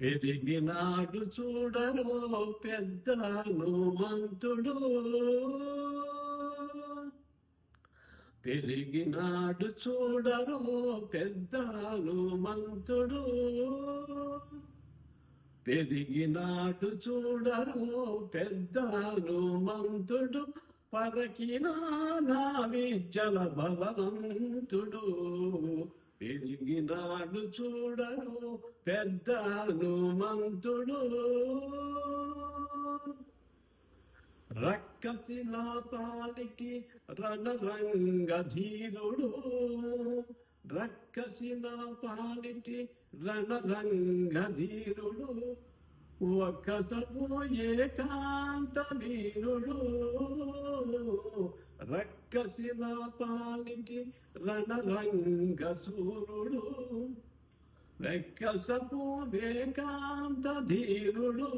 పెరిగినాడు చూడరో పెద్ద హనుమంతుడు. పెరిగినాడు చూడరో పెద్ద హనుమంతుడు. పెరిగినాడు చూడరో పెద్ద హనుమంతుడు. పరకినా నా విద్యల బలవంతుడు. పెరిగినాడు చూడరు పెద్ద హనుమంతుడు. రక్కసిన పాలికి రణరంగధీరుడు. రక్కసిన పాలికి రణరంగధీరుడు. ఒక్కసపు ఏకాంత వీరుడు. రక్కసిన పాలికి రణరంగ సూరుడు. వెక్కసపు ఏకాంత ధీరుడు.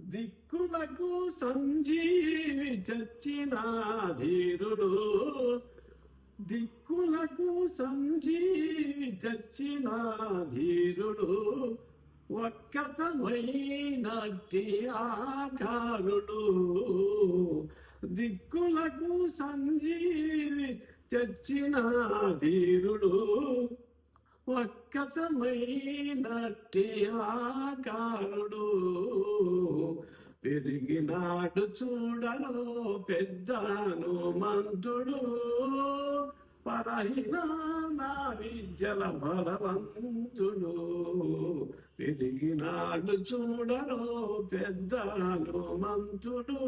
దిక్కులకు సంజీవి తెచ్చిన ధీరుడు. దిక్కులకు సంజీవి తెచ్చిన ధీరుడు. ఒక్కసమైనట్టి ఆకారుడు. దిక్కులకు సంజీవి తెచ్చిన ధీరుడు. ఒక్కసమైనట్టి ఆకారుడు. పెరిగినాడు చూడరో పెద్ద హనుమంతుడు. పరహినా నా విద్యల బలవంతుడు. పెరిగినాడు చూడరో పెద్ద హనుమంతుడు.